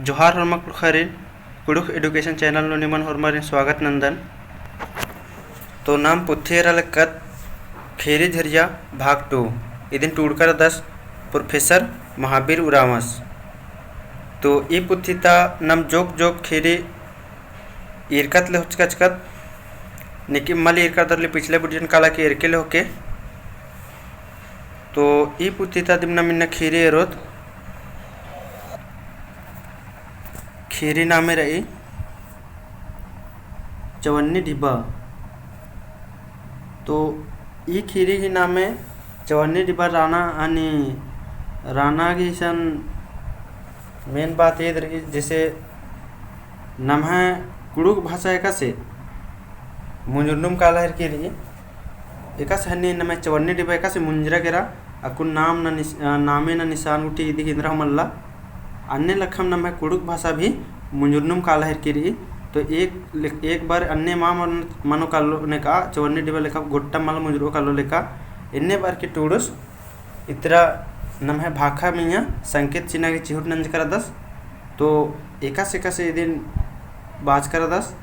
जोहार हरमा खरी Kurukh education channel no निमन हरमारी स्वागत नंदन। तो नाम पुथेरा लक्कत खेरी झरिया भाग 2 इदिन टूड़कर 10 प्रोफेसर महावीर उरामस। तो ई पुथिता नम जोक जोक खेरी इरकत ले हुचकचकत निकी मल इरकत दरले पिछले बुडियन काला के इरकेले होके। तो ई पुथिता दिम नमिन खेरी एरोत खेरी नामे रही चवन्नी डिब्बा। तो ई खीरी ही नामे चवन्नी डिब्बा राणा आणि राणा की सन मेन बात ये रही जैसे नम है कुड़ुक भाषा एका से मुंजुर्नुम काला हर की रही एका से हन्नी नमे चवन्नी डिब्बा एका से मुंजरा गेरा अकुन नाम न नामे न निशान उठी इदी इंद्रा मल्ला अन्य लखम नम है कुड़ुक भाषा भी मुंजुर्नुम काला हर की रही। तो एक बार अन्य माँ मनो कालो ने का चवन्नी डिब्बा लेका गोट्टा माल मुंजरो कालो लेका इन्ने बार की टूडुस इतरा नम है भाखा मिया संकेत चिन्ह के चिहुट नंज करा दस। तो एका से दिन बाज करा दस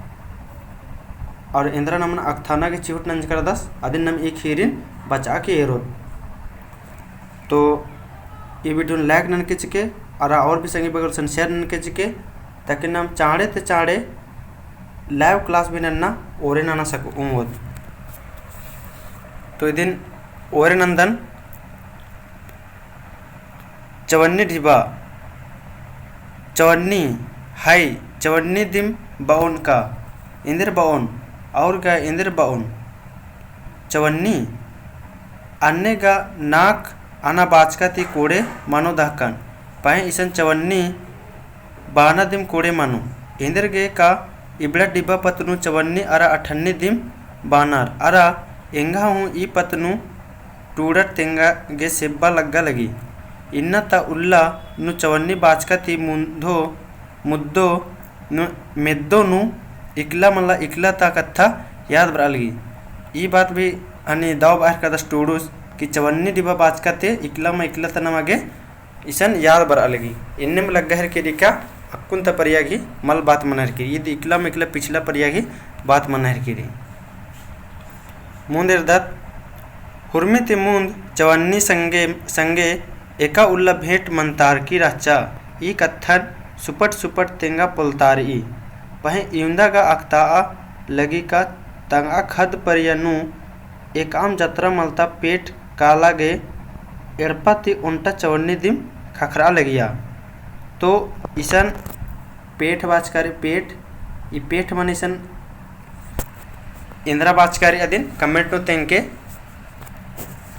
और इंद्रा नमन अक्थाना के चिहुट नंज करा दस अदिन नम एक खीरिन बचा के एरो। तो ये वीडियो लाइक नन के चिके और भी संगी बगल सन शेयर नन के चिके ताकि नम चाड़े ते चाड़े लाइव क्लास भी नन्ना ओरे नाना सको उमोद। तो इदिन ओरे नंदन चवन्नी ढिबा चवन्नी हाई चवन्नी दिम बाउन का इंदिर बाउन और का इंदिर बाउन चवन्नी अन्य का नाक आना बाचका ती कोड़े मानो दाहकन पाए इसन चवन्नी बाना दिम कोड़े मानो इंदिर गे का इबड़ा डिब्बा पतनु चवन्नी अरा अठन्नी दिम बानार अरा एंगा हूँ ई पतनु टूड़ट तेंगा गे सेब्बा लग्गा लगी इन्ना ता उल्ला नु चवन्नी बाचका ती मुद्दो नु मेद्दो नु इकला मल्ला इकला ता कत्था याद बरा लगी। ई बात भी अनि दाव बाहर का दस टूडुस कि चवन्नी डिब्बा बाचका ते इकला में इकला तना मगे इसन याद बरा लगी इन्ने में लग्गा हर के दिका अक्कुन ता परियागी मल बात मन हर की ये इकला में इकला पिछला परियागी बात मन हर की मुंदेर दत हुर्मी ते मुंद चवन्नी संगे एका उल्ला भेंट मंतार की राचा ई कत्थन सुपट सुपट तेंगा पुलतार ई वहीं इउंदा का अक्ता लगी का तंगा खद परियनु एक आम जत्रा मलता पेट काला गे एड़पा ती उल्टा चवन्नी दिम खखरा लगिया। तो इसन पेट बाचकारी पेट ई पेट मन इसन इंद्रा बाचकारी अदिन कमेंट नो तेंके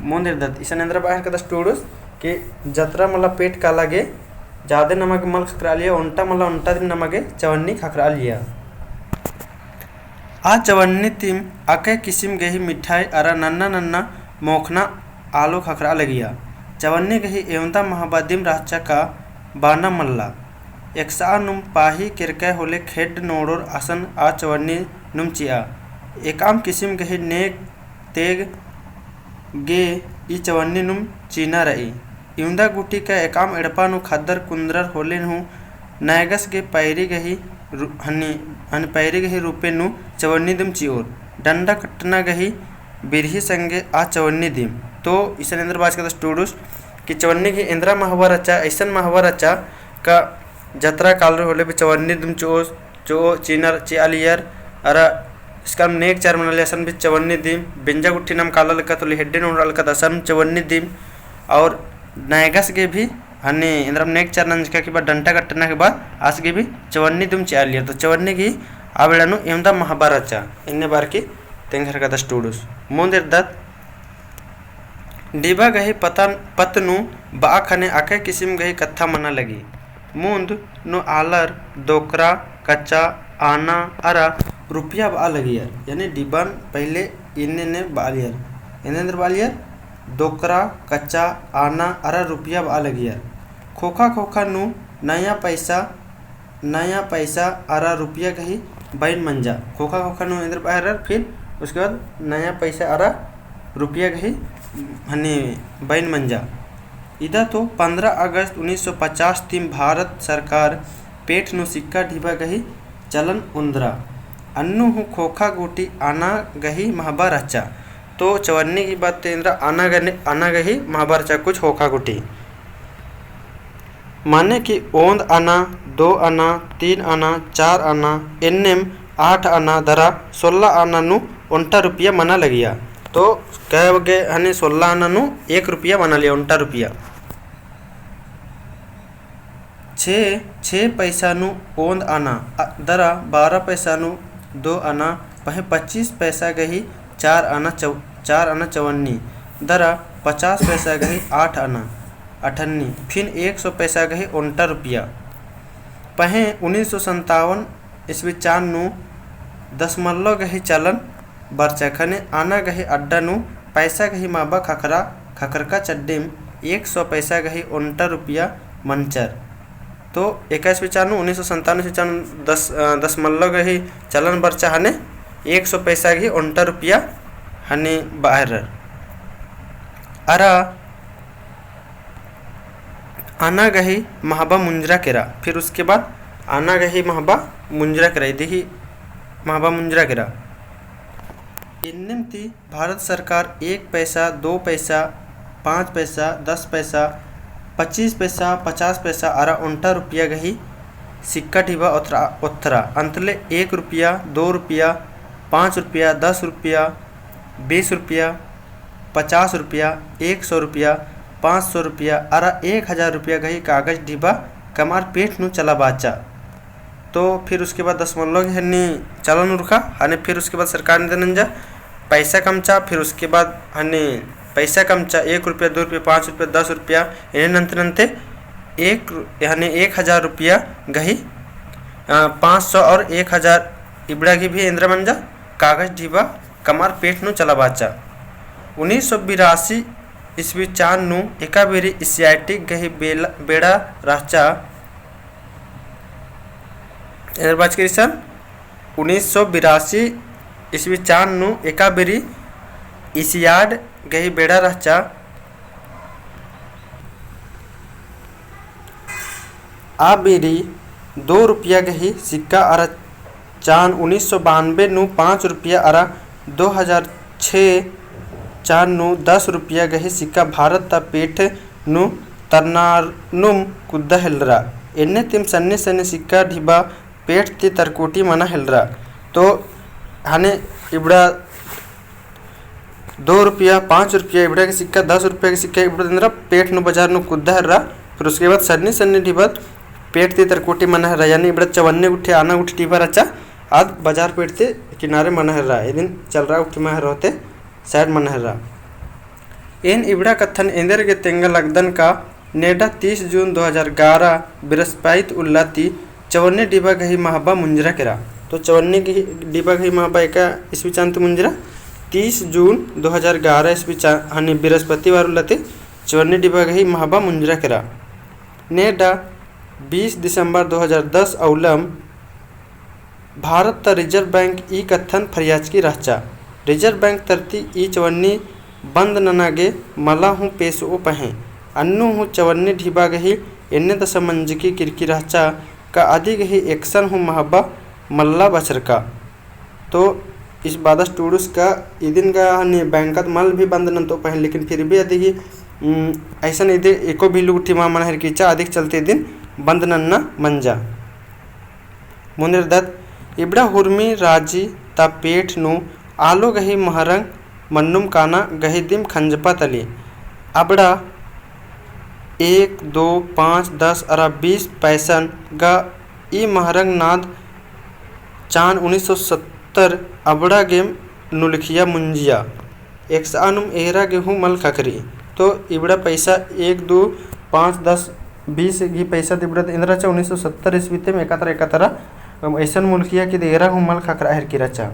मुंदिर दत इसन इंद्रा बाहर का दस टूडुस के जत्रा मला पेट काला गे ज्यादा नमक मल खखरा लिया उल्टा मला उल्टा दिन नमगे चवन्नी खखरा लिया। आ चवन्नी तिम आके किसिम गही मिठाई अरा नन्ना नन्ना मोखना आलू खखरा लगिया चवन्नी गही एवंता महाबादिम राचा का बाना मल्ला एकसा नुम पाही किरके होले खेड नोड़ोर आसन आ चवन्नी नुम चिया एकाम किसिम गही नेक तेग गे ई चवन्नी नुम चीना रही इउंदा गुटी का एकाम एड़पा नु खद्दर कुंदरर होले नु नायगस के पैरी गही हनी पैरी गही रूपे नु चवन्नी दिम चियोर डंडा कट्टना गही बिरही संगे आ चवन्नी दिम। तो ईसन इंद्र बाज का स्टूडुस कि चवन्नी की इंद्रा महावर अच्छा ऐसन महावर अच्छा का जत्रा काल होले भी चवन्नी दिम चो चीनर चियालियर अरा इसका नेक चार मन लेसन भी चवन्नी दिम बिंजा गुट्ठी नाम काला लका तो हेड्डे नोड़ लका दसन चवन्नी दिम और नायगस के भी हनी इंद्रम नेक चार नंजका के बाद डंटा कट्टना के बाद आस के भी चवन्नी तुम चियालियर। तो चवन्नी की आवेड़ानु एमदा महाबार अच्छा इन्ने बार की तेंगर का दस टूडुस मुंदिर दत डिबा गही पतनु बा खने आके किसिम गही कत्था मना लगी मुंद नु आलर दोकरा कच्चा आना अरा रुपया बा लगी यार यानी डिबान पहले इन्ने ने बालियर इन्ने बालियर दोकरा कच्चा आना अरा रुपया बा लगी यार खोखा खोखा नु नया पैसा अरा रुपया कही बैन मंजा खोखा खोखा नु इंद्र बाहर फिर उसके बाद नया पैसा अरा रुपया कही हनी बैन मंजा इधर तो 15 अगस्त 1950 तीन भारत सरकार पेट नु सिक्का ढीबा गही चलन उंदरा अन्नु हूँ खोखा गोटी आना गही महाबा रचा। तो चवन्नी की बात तेंद्रा आना गही महाबा रचा कुछ खोखा गोटी माने कि ओंद आना 2 आना 3 आना 4 आना एन्नेम 8 आना धरा 16 आना नु 1 रुपया मना लगिया। तो कह गए हने 16 आना नु 1 रुपया मना लिया 1 रुपया। 6 पैसा नु ओंद आना दरा 12 पैसा नु 2 आना पहे 25 पैसा गही 4 आना चवन्नी दरा 50 पैसा गही 8 आना अठन्नी फिर 100 पैसा गही 1 रुपया। पहे 1957 ईस्वी 4 नु 10 गही चलन बरचा खने आना गही अड्डा नु पैसा गही माबा खखर का चड्डेम 100 पैसा गही 1 रुपया मंचर। तो 21 विचार 1957 10 गही चलन बरचा हने 100 पैसा गही 1 रुपया हने बाहर अरा आना गही महाबा मुंजरा केरा। फिर उसके बाद आना गही महाबा मुंजरा केरा देखी महाबा मुंजरा केरा इन्नम थी भारत सरकार 1 पैसा 2 पैसा 5 पैसा 10 पैसा 25 पैसा 50 पैसा अरा 1 रुपया गही सिक्का ढीबा उत्तरा अंतले 1 रुपया 2 रुपया 5 रुपया 10 रुपया 20 रुपया 50 रुपया 100 रुपया 500 रुपया अरा 1000 रुपया गही कागज ढीबा कमार पेट नु चला बाचा। तो फिर उसके बाद 10 हन्नी चलन रुखा हने फिर उसके बाद सरकार ने दनंजा पैसा कमचा। फिर उसके बाद हने पैसा कमचा 1 रुपया 2 रुपया 5 रुपया 10 रुपया इन्हें नंते 1000 रुपया गही 500 और 1000 इबड़ा की भी इंद्र मंजा कागज ढीबा कमार पेट नु चला बाचा। 1982 ईस्वी 4 नु एका बेरी एशियाटिक गही बेड़ा राचा बात करी सन 1982 ईस्वी 4 नु एका बेरी एशियाड गही बेड़ा राचा आ बेरी 2 रुपया गही सिक्का अरा चान 1992 नु 5 रुपया अरा 2006 4 नु 10 रुपया गही सिक्का भारत ता पेट नु तरनानुम कुद्दा हेलरा एन्ने तिम सन्ने सिक्का ढीबा पेट ती तरकोटी मना हेलरा। तो हने इबड़ा 2 रुपया 5 रुपया इबड़ा के सिक्का 10 रुपया के सिक्का इबड़ा इंद्रा पेट नु बाजार नु कुद्दा हेलरा। फिर उसके बाद सन्ने ढीबा पेट ती तरकोटी मना हेलरा यानी इबड़ा 54 गुट्ठे आना गुट्ठी ढीबा रचा आज बाजार पेट ते किनारे मना हेलरा ये दिन चल रहा उठी मह रहते साइड मनहरा इन इबड़ा कथन इंदर के तेंगा लगदन का नेडा 30 जून 2011 बृहस्पति उल्लाती 54 डिबा गही महाबा मुंजरा केरा। तो 54 डिबा गही महाबा एका ईस्वी चांत मुंजरा 30 जून 2011 ईस्वी हनी बृहस्पतिवार उल्लाती 54 डिबा गही महाबा मुंजरा केरा। नेडा 20 दिसंबर 2010 अवलम भारत ता रिजर्व बैंक ई कथन फरियाज की रहचा रिजर्व बैंक तरती ई 54 बंद ननागे मला हूँ पेश ओ पहें अन्नू हूँ 54 ढीबा गही इन्ने दशा मंजकी किरकी रहचा का आदि गही एक्शन हूँ महाबा मल्ला बचर का। तो इस बादस टूडूस का इदिन का हनी बैंकत मल भी बंद न तो पहन लेकिन फिर भी अधिक ऐसा इधर एको भी लुटी माँ मन हर कीचा अधिक चलते दिन बंद नन्ना मंजा मुनिर दत्त इबड़ा हुर्मी राजी ता पेट नु आलो गही महरंग मन्नुम काना गही दिम खंजपा तली अबड़ा 1 2 5 10 अरा 20 पैसन गा ई महरंग नाद चान 1970 अबड़ा गेम नुलखिया मुंजिया एक सानुम एहरा गेहूँ मल खखरी। तो इबड़ा पैसा 1 2 5 10 20 घी पैसा इबड़ा इंद्रा चा 1970 ईस्वी में एकत्र ऐसा मुल्किया कि एहरा हूँ मल खखरा हर की रचा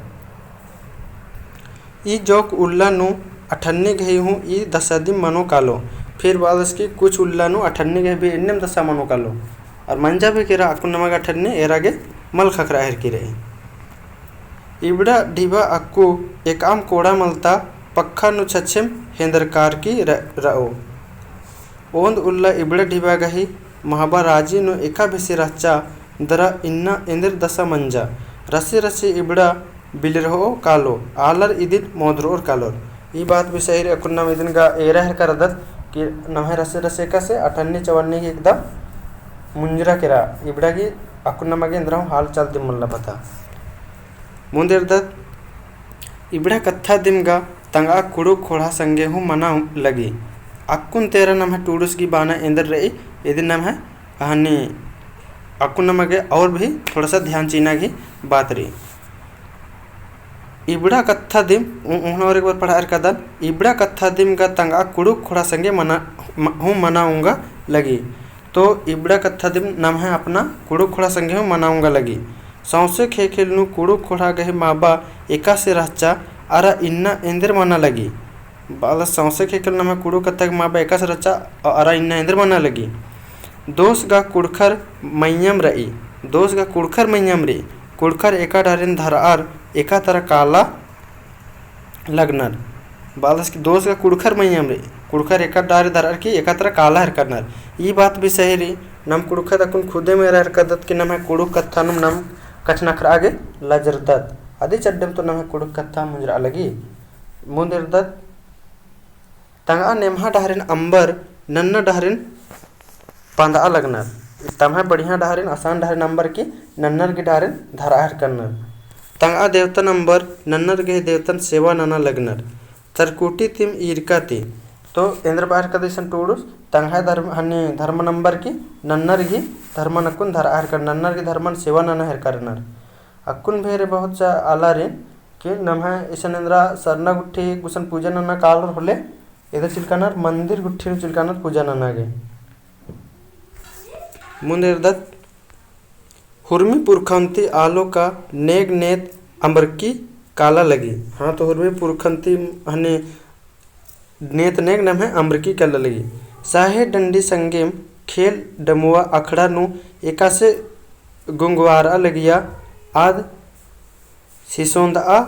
ई जोक उल्ला नु 98 गही हूँ ई दसादी मनो कालो। फिर बाद उसकी कुछ उल्ला नु 98 गही भी इन्नेम दसा मनो कालो और मंजा भी केरा अक्कु नमक 98 एरागे मल खखरा हर की रही इबड़ा ढीबा अक्कु एक आम कोड़ा मलता पक्का नु छछेम हेंदरकार की रओ ओंद उल्ला इबड़ा ढीबा गही महाबा राजी नु एका बेसी रच्चा दरा इन्ना इंद्र दशा मंजा रसी रसी इबड़ा बिलरहो कालो आलर इदिन मोद्रोर कालोर। ई बात भी सही रे कुन्ना इदिन गा एरा है करदत कि नहे रसे रसे कसे अठन्नी चवन्नी की एकदम मुंजरा केरा इबड़ा की अकुन्ना मगे इंद्रा हाल चाल दिमल्ला पता मुंदिरदत इबड़ा कत्था दिमगा तंगा कुड़ू खोड़ा संगे हूँ मना लगी अक्कुन तेरा नाम है टूडुस की बाना इंद्र रही यदि नाम है कहानी अक्कुन नमगे और भी थोड़ा सा ध्यान चीना की बात रही। इबड़ा कत्था दिम और एक बार पढ़ा कदन इबड़ा कत्था दिम का तंगा कुड़ू खोड़ा संगे मनाऊंगा लगी। तो इबड़ा कत्था दिम नाम है अपना कुड़ू खोड़ा संगे हूँ मनाऊंगा लगी। सौसे खे खेलनु कुड़ू खोड़ा गहे माबा एका से रचा अरा इन्ना इंद्र मना लगी। बाल सौसे खे खेल नाम है कुड़ू कत्था माबा एका से रचा अरा इन्ना इंद्र मना लगी। दोष गा कुड़खर मैयम रही दोष गा कुड़खर मैयम रे कुड़खर एका डारिन धरार एका तरह काला लगनर। बालस की दोष का कुड़खर मैयम रे कुड़खर एका डारे धरार की एका तरह काला हर करनर। ये बात भी सही रही नम कुड़खर अकुन खुदे में रह करदत कि नम है कुड़ू कत्था नम कचनखर आगे लजरदत आदि चड्डम तो नम है कुड़ू कत्था मुंजरा लगी मुंदिरदत तंगा नेमहा डारिन अंबर नन्ना डारिन पंदा लगनर तमह बढ़िया डारिन आसान डारिन नंबर की नन्नर की डारिन धराहर करनर। तंगा देवता नंबर नन्नर के देवतन सेवा नाना लगनर तरकुटी तिम ईरका ती। तो इंद्र बाहर का दिशन टूडुस तंगा धर्म हनी धर्म नंबर की नन्नर की धर्म नकुन धराहर कर नन्नर की धर्मन सेवा नाना हर करनर। अकुन भेरे बहुत सा आला रे कि नमः ईशन इंद्रा सरना गुट्ठी गुसन पूजा नाना काल होले इधर चिलकानर मंदिर गुट्ठी चिलकानर पूजा नाना गे मुंदिरदत हुर्मी पुरखंती आलो का नेग नेत अमरकी काला लगी। हाँ तो हुर्मी पुरखंती हने नेत नेग नाम है अमरकी काला लगी। साहे डंडी संगेम खेल डमुआ अखड़ा नु एका से गुंगवारा लगिया आद सिसोंदा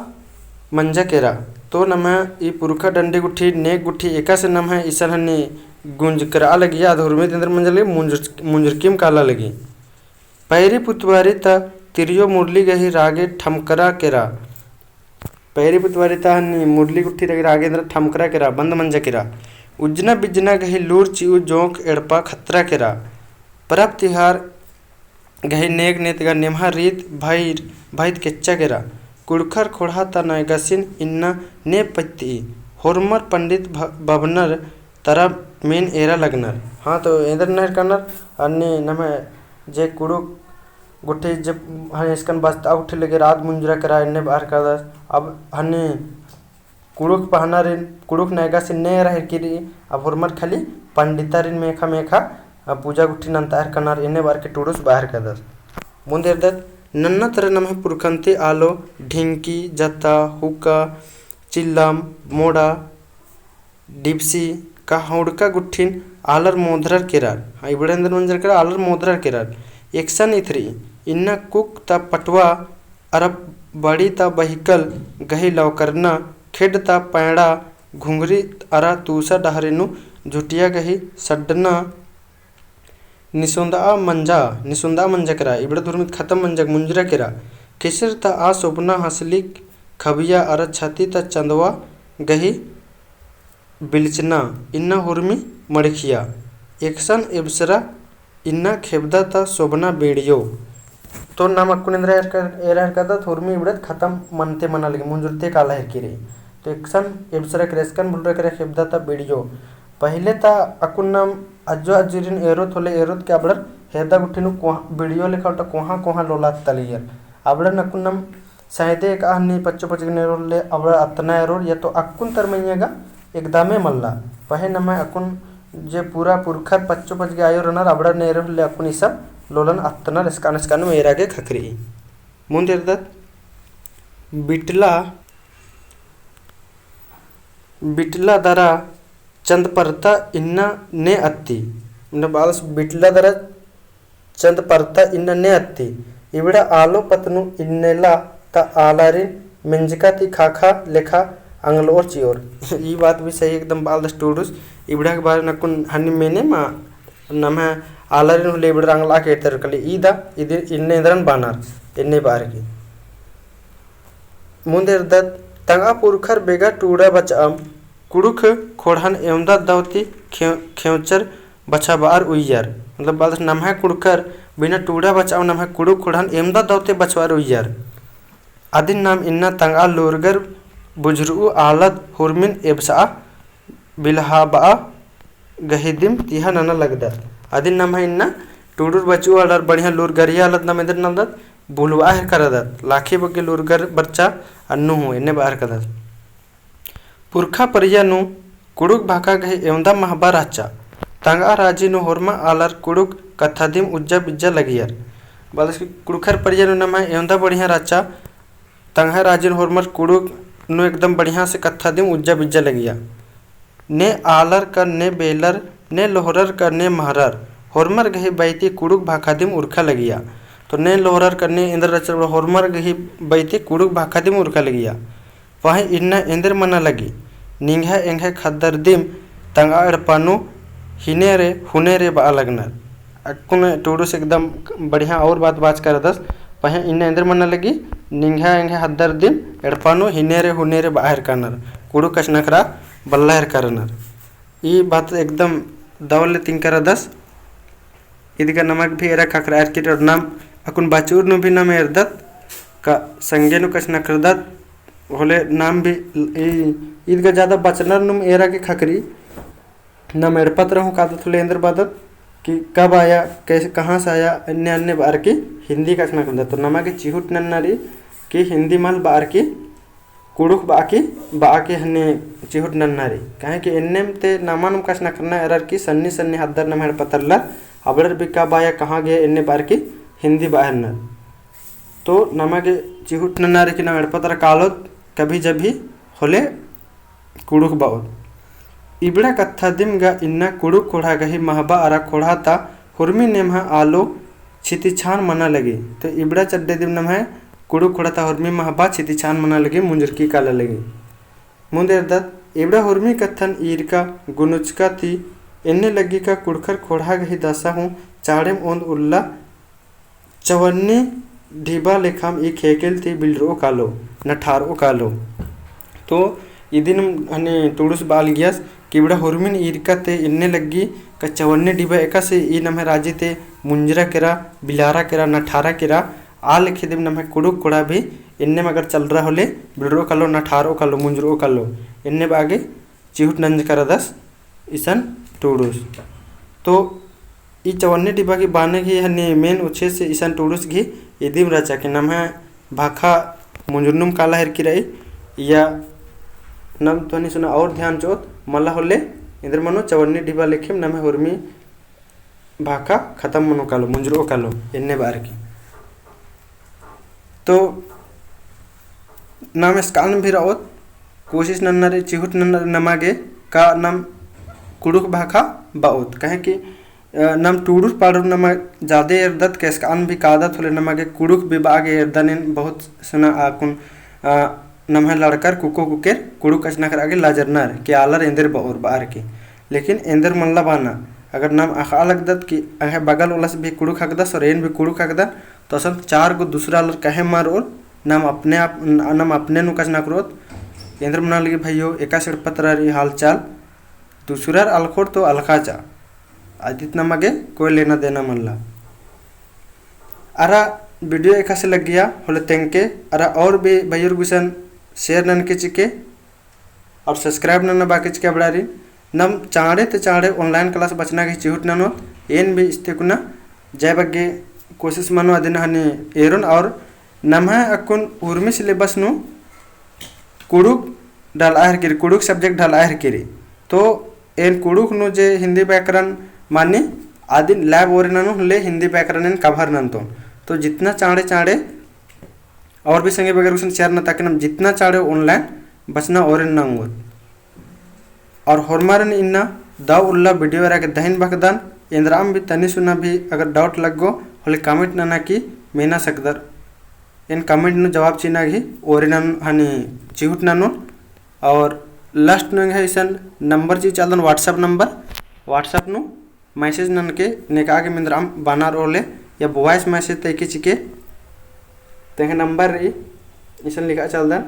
मंजा केरा। तो नम है ई पुरखा डंडी गुट्ठी नेक गुट्ठी एका से नम है ईसन हनी गुंज करा लगी आध हुर्मी इंद्र मंजल लगी मुंजरकीम काला लगी। पैरी पुतवारी ता तिरियो मुरली गही रागे ठमकरा केरा पैरी पुतवारी ता मुरली गुट्ठी रही रागे इंद्र ठमकरा केरा बंद मंजा केरा। उजना बिजना गही लूर चिऊ जोंक एड़पा खतरा केरा परब तिहार गही नेग नेतगा नेमहा रीत भाई केच्चा केरा। कुड़खर खोड़ा ता नयगसिन इन्ना ने पत्ती होरमर पंडित बबनर तरा मेन एरा लगनर। हाँ तो इंद्र नहर करनर अन्य नमे जे कुड़ू गुट्ठी जब हने इसकन बस्ता उठे लगे रात मुंजरा करा इन्ने बाहर कर दस अब हने कुड़ुक पहना रिन कुड़ुक नयगा से ने रह किरी अब हुरमर खाली पंडिता रिन मेखा पूजा गुट्ठी नंतार करनर इन्ने बार के टूडुस बाहर कर दस मुंदिरदत नन्ना तरह नम है पुरखंती आलो ढिंकी जत्ता हुक्का चिल्लम मोड़ा डिप्सी का हुड़का गुट्ठिन आलर मोधरर केरार। हाँ इबड़ेंद्र मंजर करा आलर मोधरर केरार। एक्शन इथरी इन्ना कुक ता पटवा अरब बड़ी ता बहिकल गही लवकरना खेड ता पैड़ा घुंगरी अरा तूसा डहरेनु झुटिया गही सड्डना निसुंदा मंजा करा इबड़ा धुरमित खत्म मंजक मुंजरा केरा। किसर ता आ सोपना हसली खबिया अरा छती ता चंदवा गही बिलचना इन्ना हुर्मी मड़खिया। एक्शन इब्सरा इन्ना खेबदा ता सोबना बेड़ियो। तो नाम अक्कुन इंद्र एरा करदा हुर्मी इबड़त खत्म मनते मना लगी मुंजुरते काला हर की रही। तो एक्शन इब्सरा क्रेस्कन बुलरा करे खेबदा ता बेड़ियो पहले ता अकुन नाम अज्जो अज्जुरिन एरोत होले एरोत के अबड़र हेदा गुट्ठिनु वीडियो लेखा कोहा लोला तलियर अबड़र नकुन नाम साइदे का हन्नी पच्चो पचगने रोले अबड़र अतना एरोर या तो अकुन तरमैयगा एकदमे मल्ला पहे नमा अकुन जे पूरा पुरखर पच्चो पचगे आयो रनर अबड़र ने एरोले अकुन सब लोलन अतना रस्कान मेरागे खखरी मुंदिरदत बिटला दरा चंद परता इन्ना ने अत्ती बालस बिटला दरा चंद परता इन्ना ने अत्ती इबड़ा आलो पतनु इन्नेला ता आलारिन मिंजका ती खाखा लेखा अंगलोर चियोर। ये बात भी सही एकदम बाल द स्टूडूस इबड़ा के बारे नकुन हनी मेने मा नम है ಆಲರಿನ ಹುಲಿ ಬಿಡ್ರಂಗಲ ಕೇಳ್ತಾರಕಲಿ ಈದ ಇದು ಇನ್ನೇಂದ್ರನ್ ಬಾನಾರ್ ಎನ್ನೆ ಬಾರ್ಗಿ ಮುಂದೆ ಇರ್ದತ್ तंगा पुरखर बेगा टूड़ा बचाम कुड़ुख खोड़हन एवंदा दावती खेवचर बचा बार उइयर मतलब बात नम है कुड़खर बिना टूड़ा बचाव नम है कुड़ुख खोड़हन एवंदा दावते बचवार उइयर आदिन नाम इन्ना तंगा लोरगर बुजरू आलत हुरमिन एबसा बिलहाबा गहिदिम तिहा नना लगदा आदिन नाम है इन्ना टूडुर बचू आलर बढ़िया लोरगरिया आलत नाम इधर नमदत बुलवा है करदत लाखी बगे लोरगर बच्चा अन्नु हूँ इन्हें बाहर कदत पुरखा परियानु कुड़ुक भाका गहे एवंदा महबा राचा तंगा राजी नु होरमा आलर कुड़ुक कथादिम उज्जा बिज्जा लगियर बालस कुड़खर परियानु नमा एवंदा बढ़िया राचा तंगा राजी नु होरमर कुड़ुक नु एकदम बढ़िया से कथादिम उज्जा बिज्जा लगिया ने आलर कर ने बेलर ने लोहरर कर ने महरर होरमर गहे बैती कुड़ुक भाकादिम उर्खा लगिया तो ने लोहरर करने इंद्र रचर होरमर गही बैते कुड़ुक भाकादिम उर्खा लगिया वहीं इन्ना इंद्र मना लगी निंघा एंघा खद्दर दिम तंगा अड़पानु हिने रे हुने रे बा लगनर अकुन टूडुस एकदम बढ़िया और बात कर दस वहीं इन्ना इंद्र मना लगी निंघा एंघा हद्दर दिम अड़पानु हिने रे हुने रे बाहर करनर कुड़ुक कशनकरा बल्लाहर करनर ये बात एकदम दवल तिंकर दस इदिका नमक भी एरा खखरा आर्किट और नाम अकुन बाचूर नु भी नाम एरदत का संगे नु कछ नखरदत होले नाम भी ईदगा ज़्यादा बचनर नुम एरा के खखरी नाम एड़पत रहूँ कादत होले इंद्र बादत कि कब आया कैसे कहाँ से आया अन्य अन्य बार की हिंदी कछ नखरदत तो नमा के चिहुट नन्नारी कि हिंदी माल बार की कुड़ुक बाकी हन्ने चिहुट नन्नारी कहे कि एन्नेम ते नामानुम कछ नखरना एरर की सन्नी सन्नी हद्दर नम एड़पतरला अबड़र भी कब आया कहाँ गए इन्ने बार की हिंदी बाहर न तो नमगे चिहुट नन्नारे की नाम एड़पतर कालोत कभी जब भी होले कुड़ुक बाउत इबड़ा कत्था दिम गा इन्ना कुड़ुक खोड़ा गही महबा अरा खोड़ा ता हुरमी नेमहा आलो छितिछान मना लगी तो इबड़ा चड्डे दिम नम है कुड़ुक खोड़ा ता हुरमी महबा छितिछान मना लगी मुंजरकी काला लगी मुंदेर दत इबड़ा हुरमी कत्थन ईर का गुनुचका थी इन्ने लगी का कुड़खर खोड़ा गही दसा हूँ चाड़ेम ओंद उल्ला चवन्नी ढीबा लेखाम ई खेकेल थी बिल्डरो कालो नठारो कालो तो इदिन हने टूडुस बाल गियास किबड़ा हुरमिन ईरका ते इन्ने लगी का चवन्नी ढीबा एका से ई नमे राजी ते मुंजरा केरा बिलारा केरा नठारा केरा आ लिखे दिम नमे कुड़ुक कोड़ा भी इन्ने मगर चल रहा होले बिल्डरो कालो नठारो कालो मुंजरो कालो इन्ने बागे चिहुट नंज कर दस इसन टूडुस तो ई चवन्नी डिब्बा की बाने की हने मेन उछे से ईसान टूडुस घी इदिम रचा के नम है भाखा मुंजुनुम काला हेर की रही या नम तो नहीं सुना और ध्यान चोत मल्ला होले इंद्र मनो चवन्नी डिब्बा लेखिम नम है हुरमी भाखा खत्म मनो कालो मुंजरो कालो इन्ने बार की तो नाम स्कान भी रावत कोशिश नन्नरे चिहुट नन्नर नमागे का नाम कुड़ुक भाखा बाउत कहे कि नम टूडुर पाडुर नमा ज़्यादा एरदत केस्कान भी कादत होले नमागे कुड़ुक भी बागे एरदनिन बहुत सुना आकुन नम है लड़कर कुको कुकेर कुड़ुक कचना कर आगे लाजरनार कि आलर इंदर बाउर बार की लेकिन इंदर मल्ला बाना अगर नाम आखा लगदत कि अहे बगल उलस भी कुड़ुक हकदस और एन भी कुड़ुक हकदा तो असल चार गो दूसरा लर कहे मार और नाम अपने आप नाम अपने नु कचना करोत इंद्र मना लगी भाइयों एका सिर पतरारी हाल चाल दूसरा अलखोर तो अलखा चा आदित नमगे कोई लेना देना मल्ला अरा वीडियो एक से लग गया होले तेंके अरा और भी भैर गुसन शेयर नन के चिके और सब्सक्राइब नन बाकी चिके बड़ारी नम चाड़े ते चाड़े ऑनलाइन क्लास बचना के चिहुट ननो एन भी इस्तेकुना जय बग्गे कोशिश मनो अदिन हनी एरुन और नम है अकुन उर्मी सिलेबस नु कुड़ुक डाल आहर किरी कुड़ुक सब्जेक्ट डाल आहर किरी तो एन कुड़ुक नु जे हिंदी व्याकरण मानी आदिन लैब और ले हिंदी व्याकरण कवर नंतो तो जितना चाड़े चाड़े और भी संगे बगैर उसन शेयर न ताकि नम जितना चाड़े ऑनलाइन बचना और नंगोत और होरमारन इन्ना दाव उल्ला वीडियो रा के दहिन बकदान इंद्राम भी तनी सुना भी अगर डाउट लगो होले कमेंट ना की मेना सकदर इन कमेंट नु जवाब चीना घी और हनी चिहुट नानो और लास्ट नु है इसन नंबर जी चालन व्हाट्सएप नु मैसेज ननके नेका मिंद्राम बानार ओले या वॉइस मैसेज तय चिके तेह नंबर री इसन लिखा चलदा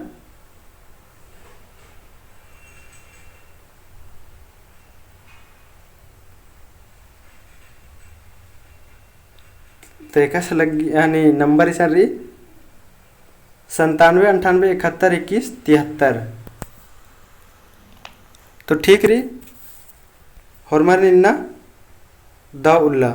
तेका लग यानी नंबर इसन री 97 98 71 21 73। तो ठीक री हरमार निन्ना दा उल्ला।